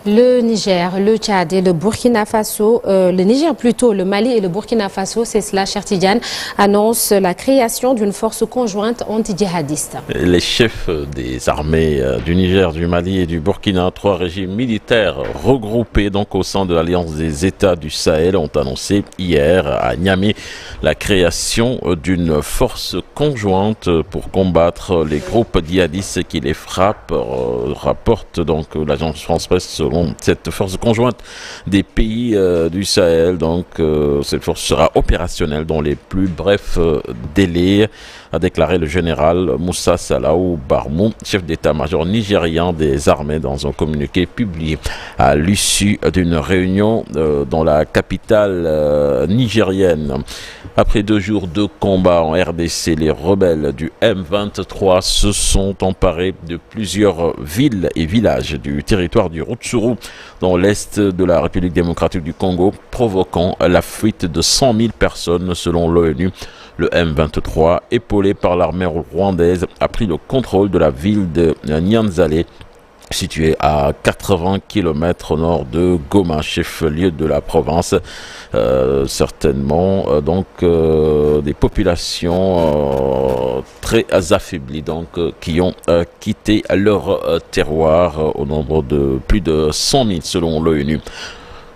Le Niger, le Tchad et le Burkina Faso, le Niger plutôt, le Mali et le Burkina Faso, c'est cela, cher Tidiane, annoncent la création d'une force conjointe anti-djihadiste. Les chefs des armées du Niger, du Mali et du Burkina, trois régimes militaires regroupés donc au sein de l'Alliance des États du Sahel, ont annoncé hier à Niamey la création d'une force conjointe pour combattre les groupes djihadistes qui les frappent, rapporte donc l'agence France-Presse. Selon cette force conjointe des pays du Sahel, donc cette force sera opérationnelle dans les plus brefs délais, a déclaré le général Moussa Salaou Barmou, chef d'état-major nigérien des armées, dans un communiqué publié à l'issue d'une réunion dans la capitale nigérienne. Après 2 jours de combat en RDC, les rebelles du M23 se sont emparés de plusieurs villes et villages du territoire du Rutshuru dans l'est de la République démocratique du Congo, provoquant la fuite de 100 000 personnes selon l'ONU. Le M23, épaulé par l'armée rwandaise, a pris le contrôle de la ville de Nyanzale, située à 80 km au nord de Goma, chef-lieu de la province. Certainement des populations très affaiblies qui ont quitté leur terroir au nombre de plus de 100 000 selon l'ONU.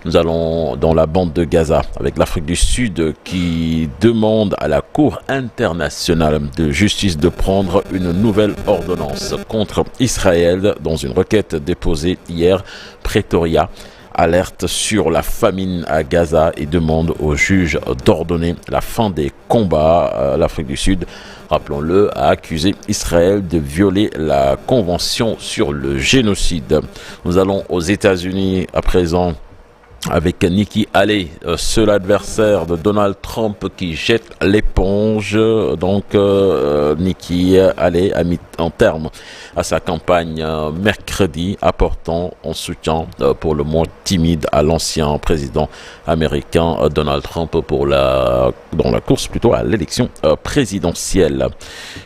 Nous allons dans la bande de Gaza avec l'Afrique du Sud qui demande à la Cour internationale de justice de prendre une nouvelle ordonnance contre Israël dans une requête déposée hier. Pretoria alerte sur la famine à Gaza et demande aux juges d'ordonner la fin des combats. L'Afrique du Sud, rappelons-le, a accusé Israël de violer la Convention sur le génocide. Nous allons aux États-Unis à présent avec Nikki Haley, seul adversaire de Donald Trump qui jette l'éponge. Nikki Haley a mis en terme à sa campagne mercredi, apportant en soutien pour le moins timide à l'ancien président américain Donald Trump dans la course plutôt à l'élection présidentielle.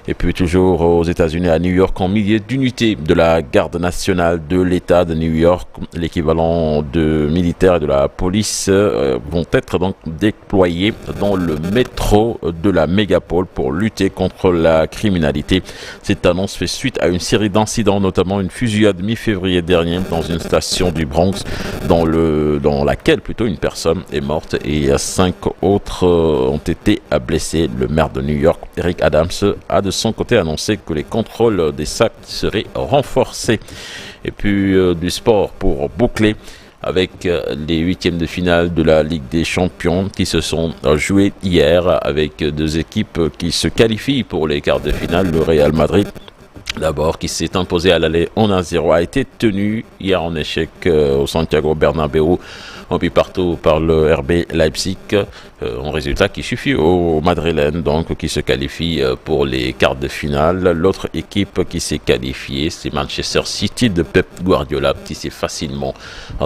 Et puis toujours aux États-Unis, à New York, en milliers d'unités de la garde nationale de l'État de New York, l'équivalent de militaires et de la police, vont être donc déployés dans le métro de la mégapole pour lutter contre la criminalité. Cette annonce fait suite à une série d'incidents, notamment une fusillade mi-février dernier dans une station du Bronx, dans laquelle une personne est morte et 5 autres ont été blessés. Le maire de New York, Eric Adams, a de son côté annoncé que les contrôles des sacs seraient renforcés. Et puis du sport pour boucler avec les 8e de finale de la Ligue des Champions qui se sont joués hier avec 2 équipes qui se qualifient pour les quarts de finale. Le Real Madrid, d'abord, qui s'est imposé à l'aller 1-0, a été tenu hier en échec au Santiago Bernabéu, un but partout par le RB Leipzig, un résultat qui suffit aux Madrilènes, qui se qualifient pour les quarts de finale. L'autre équipe qui s'est qualifiée, c'est Manchester City de Pep Guardiola, qui s'est facilement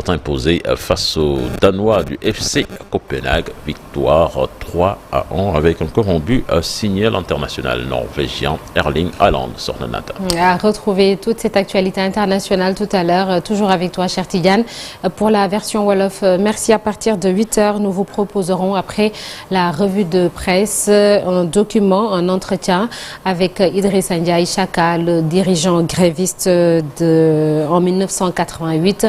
imposé face aux Danois du FC Copenhague. Victoire 3-1 avec encore un but signé l'international norvégien Erling Haaland. Sornanata. À retrouver toute cette actualité internationale tout à l'heure, toujours avec toi, cher Tidiane. Pour la version Wolof, merci. À partir de 8h, nous vous proposerons, après la revue de presse, un document, un entretien avec Idrissa Ndiaye Chaka, le dirigeant gréviste en 1988.